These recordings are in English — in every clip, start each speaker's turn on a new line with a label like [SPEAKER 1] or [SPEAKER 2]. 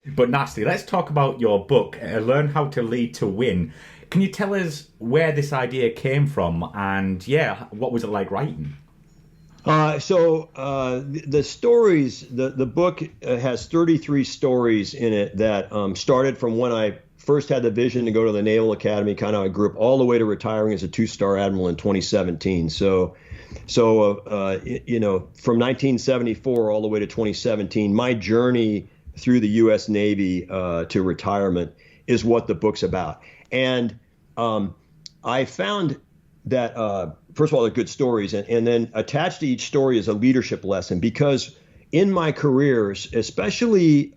[SPEAKER 1] But Nasty, let's talk about your book, Learn How to Lead to Win. Can you tell us where this idea came from and, yeah, what was it like writing?
[SPEAKER 2] The stories, the book has 33 stories in it that started from when I first had the vision to go to the Naval Academy, kind of a group, all the way to retiring as a two-star admiral in 2017. From 1974 all the way to 2017, my journey through the U.S. Navy to retirement is what the book's about. And I found that, first of all, they're good stories. And then attached to each story is a leadership lesson. Because in my careers, especially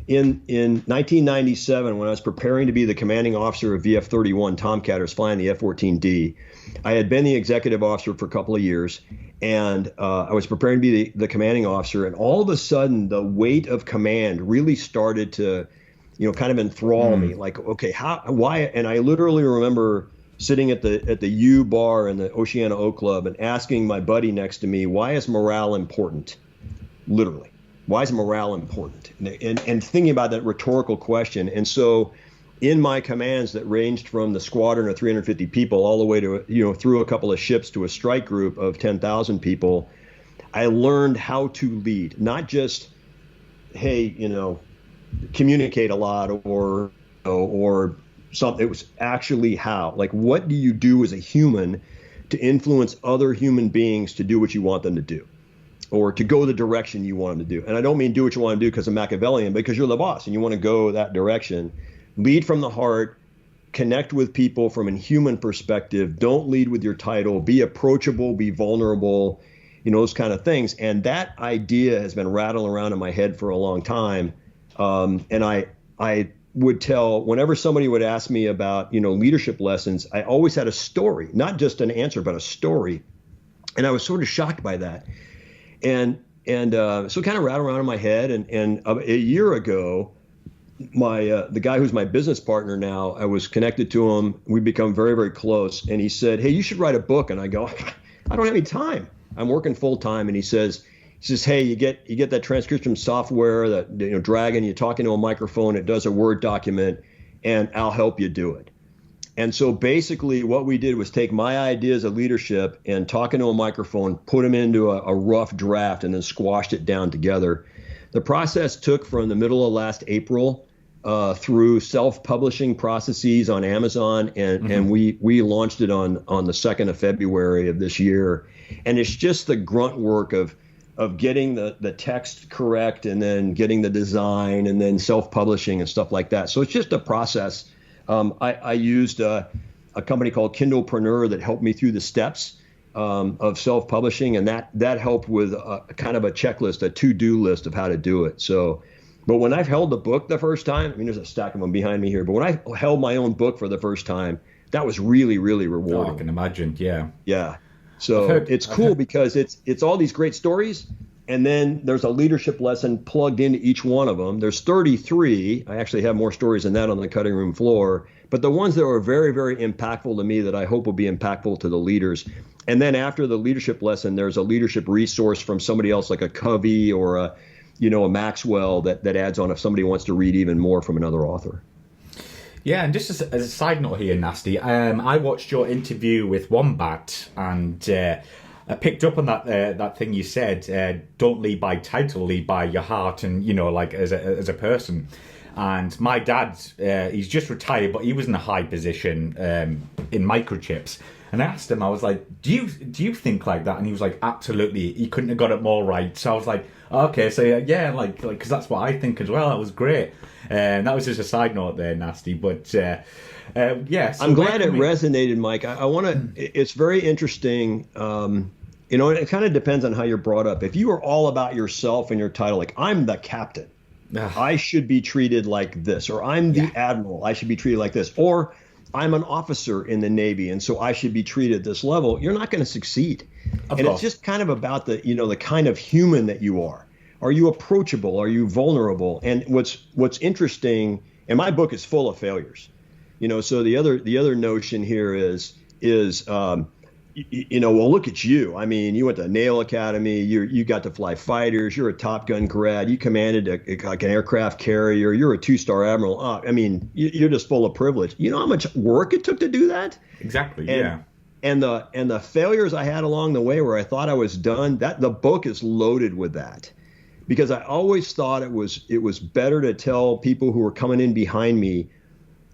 [SPEAKER 2] in 1997, when I was preparing to be the commanding officer of VF-31 Tomcatters flying the F-14D, I had been the executive officer for a couple of years. And I was preparing to be the commanding officer. And all of a sudden, the weight of command really started to, kind of enthrall me. Like, okay, why? And I literally remember sitting at the U bar in the Oceana O Club and asking my buddy next to me, why is morale important? Literally, why is morale important? And thinking about that rhetorical question. And so in my commands that ranged from the squadron of 350 people all the way to, through a couple of ships to a strike group of 10,000 people, I learned how to lead, not just, hey, communicate a lot or something. It was actually how. Like, what do you do as a human to influence other human beings to do what you want them to do, or to go the direction you want them to do? And I don't mean do what you want to do because I'm Machiavellian, because you're the boss and you want to go that direction. Lead from the heart, connect with people from a human perspective. Don't lead with your title. Be approachable, be vulnerable, those kind of things. And that idea has been rattling around in my head for a long time. And I would tell, whenever somebody would ask me about, leadership lessons, I always had a story, not just an answer, but a story. And I was sort of shocked by that. So it kind of rattled around in my head. And a year ago, the guy who's my business partner now, I was connected to him. We become very, very close. And he said, hey, you should write a book. And I go, I don't have any time. I'm working full time. And he says, hey, you get that transcription software, that Dragon, you talk into a microphone, it does a Word document, and I'll help you do it. And so basically what we did was take my ideas of leadership and talk into a microphone, put them into a rough draft, and then squashed it down together. The process took from the middle of last April through self-publishing processes on Amazon, and we launched it on the 2nd of February of this year. And it's just the grunt work of getting the text correct, and then getting the design, and then self-publishing and stuff like that. So it's just a process. I used a company called Kindlepreneur that helped me through the steps of self-publishing, and that helped with a kind of a checklist, a to-do list of how to do it. But when I've held the book the first time, there's a stack of them behind me here, but when I held my own book for the first time, that was really, really rewarding.
[SPEAKER 1] Oh, I can imagine, yeah.
[SPEAKER 2] Yeah. So it's cool because it's all these great stories, and then there's a leadership lesson plugged into each one of them. There's 33. I actually have more stories than that on the cutting room floor, but the ones that were very, very impactful to me that I hope will be impactful to the leaders. And then after the leadership lesson, there's a leadership resource from somebody else, like a Covey or a Maxwell, that adds on if somebody wants to read even more from another author.
[SPEAKER 1] Yeah, and just as a side note here, Nasty, I watched your interview with Wombat, and I picked up on that thing you said. Don't lead by title, lead by your heart, and like as a person. And my dad, he's just retired, but he was in a high position in microchips. And I asked him, I was like, do you think like that? And he was like, absolutely. He couldn't have got it more right. So I was like, okay, so yeah, like because that's what I think as well. That was great. That was just a side note there, Nasty. But yeah, so
[SPEAKER 2] I'm glad it resonated, Mike. I want to. It's very interesting. It kind of depends on how you're brought up. If you are all about yourself and your title, like I'm the captain, I should be treated like this, or I'm the admiral, I should be treated like this, or I'm an officer in the Navy, and so I should be treated at this level. You're not going to succeed. It's just kind of about the kind of human that you are. Are you approachable? Are you vulnerable? And what's interesting, and my book is full of failures. So the other notion here is well, look at you. I mean, you went to Naval Academy. You got to fly fighters. You're a Top Gun grad. You commanded like an aircraft carrier. You're a 2-star admiral. I mean, you're just full of privilege. You know how much work it took to do that?
[SPEAKER 1] Exactly.
[SPEAKER 2] And, and the failures I had along the way where I thought I was done. That the book is loaded with that, because I always thought it was better to tell people who were coming in behind me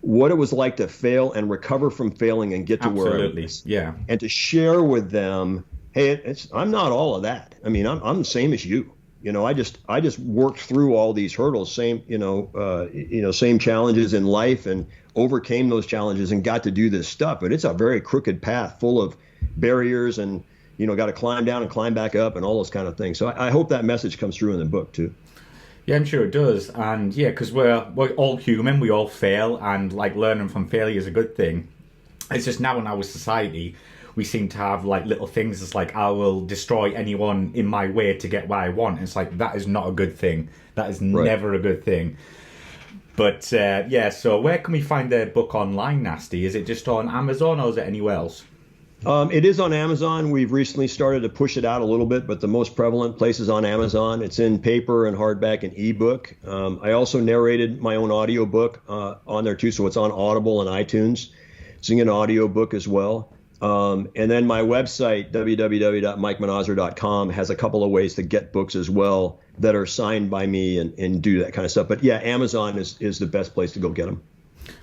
[SPEAKER 2] what it was like to fail and recover from failing and get to where I was.
[SPEAKER 1] Yeah.
[SPEAKER 2] And to share with them, hey, I'm not all of that. I mean, I'm the same as you. I just worked through all these hurdles, same challenges in life, and overcame those challenges and got to do this stuff. But it's a very crooked path full of barriers, and got to climb down and climb back up and all those kind of things. So I hope that message comes through in the book too.
[SPEAKER 1] Yeah, I'm sure it does. And yeah, because we're all human, we all fail, and like learning from failure is a good thing. It's just now in our society, we seem to have like little things. It's like, I will destroy anyone in my way to get what I want. It's like, that is not a good thing. That is never a good thing. But so where can we find the book online, Nasty? Is it just on Amazon or is it anywhere else?
[SPEAKER 2] It is on Amazon. We've recently started to push it out a little bit, but the most prevalent place is on Amazon. It's in paper and hardback and ebook. I also narrated my own audiobook on there too, so it's on Audible and iTunes. It's in an audiobook as well. And then my website, www.mikemanazir.com, has a couple of ways to get books as well that are signed by me and do that kind of stuff. But yeah, Amazon is the best place to go get them.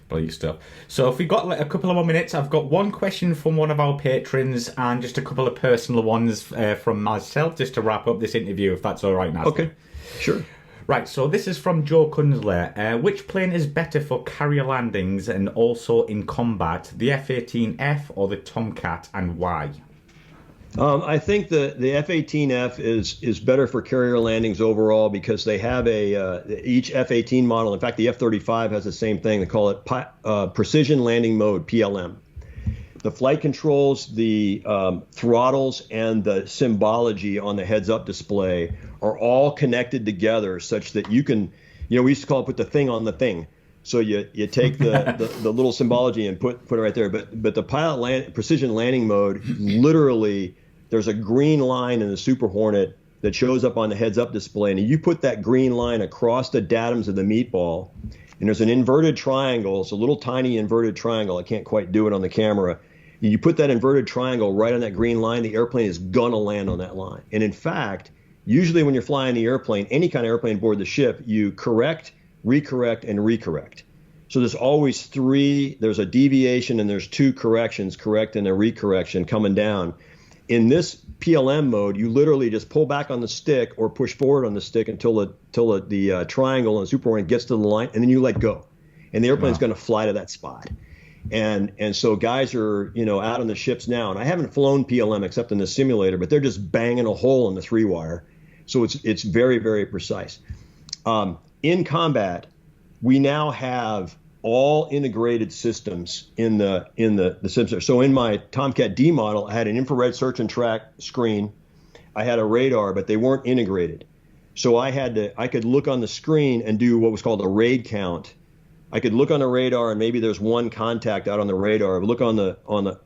[SPEAKER 1] Brilliant stuff. So if we got like a couple of more minutes, I've got one question from one of our patrons and just a couple of personal ones from myself, just to wrap up this interview, if that's all right, Nasty.
[SPEAKER 2] Okay, sure.
[SPEAKER 1] Right, so this is from Joe Kunzler. Which plane is better for carrier landings and also in combat, the F-18F or the Tomcat, and why?
[SPEAKER 2] I think the F-18F is better for carrier landings overall, because they have each F-18 model. In fact, the F-35 has the same thing. They call it Precision Landing Mode, PLM. The flight controls, the throttles, and the symbology on the heads-up display are all connected together such that you can, we used to call it put the thing on the thing. So you take the little symbology and put it right there. But the precision landing mode, literally, there's a green line in the Super Hornet that shows up on the heads-up display, and you put that green line across the datums of the meatball, and there's an inverted triangle. It's a little tiny inverted triangle. I can't quite do it on the camera. You put that inverted triangle right on that green line, the airplane is gonna land on that line. And in fact, usually when you're flying the airplane, any kind of airplane aboard the ship, you correct, recorrect, and recorrect. So there's always there's a deviation and there's two corrections, correct and a recorrection coming down. In this PLM mode, you literally just pull back on the stick or push forward on the stick until the triangle and the Super Hornet gets to the line, and then you let go. And the airplane's going to fly to that spot. And so guys are, out on the ships now, and I haven't flown PLM except in the simulator, but they're just banging a hole in the 3-wire. So it's very, very precise. In combat, we now have all integrated systems in the system. So in my Tomcat D model, I had an infrared search and track screen. I had a radar, but they weren't integrated. So I could look on the screen and do what was called a raid count. I could look on the radar and maybe there's one contact out on the radar. I would look on the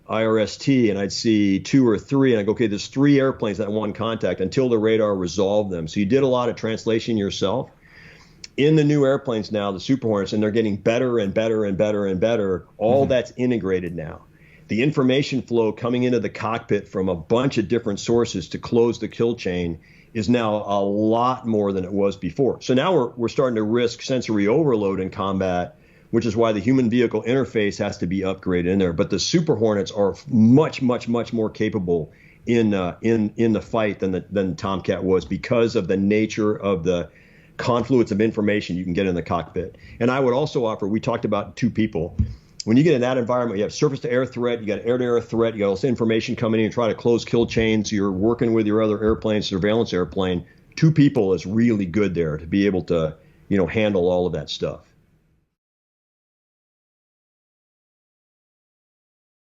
[SPEAKER 2] IRST and I'd see 2 or 3, and I go, okay, there's 3 airplanes that one contact, until the radar resolved them. So you did a lot of translation yourself. In the new airplanes now, the Super Hornets, and they're getting better and better and better and better, all that's integrated now. The information flow coming into the cockpit from a bunch of different sources to close the kill chain is now a lot more than it was before. So now we're starting to risk sensory overload in combat, which is why the human vehicle interface has to be upgraded in there. But the Super Hornets are much, much, much more capable in the fight than Tomcat was, because of the nature of the confluence of information you can get in the cockpit. And I would also offer, we talked about 2 people. When you get in that environment, you have surface-to-air threat, you got air-to-air threat, you got all this information coming in and try to close kill chains, you're working with your other airplane, surveillance airplane. 2 people is really good there to be able to, handle all of that stuff.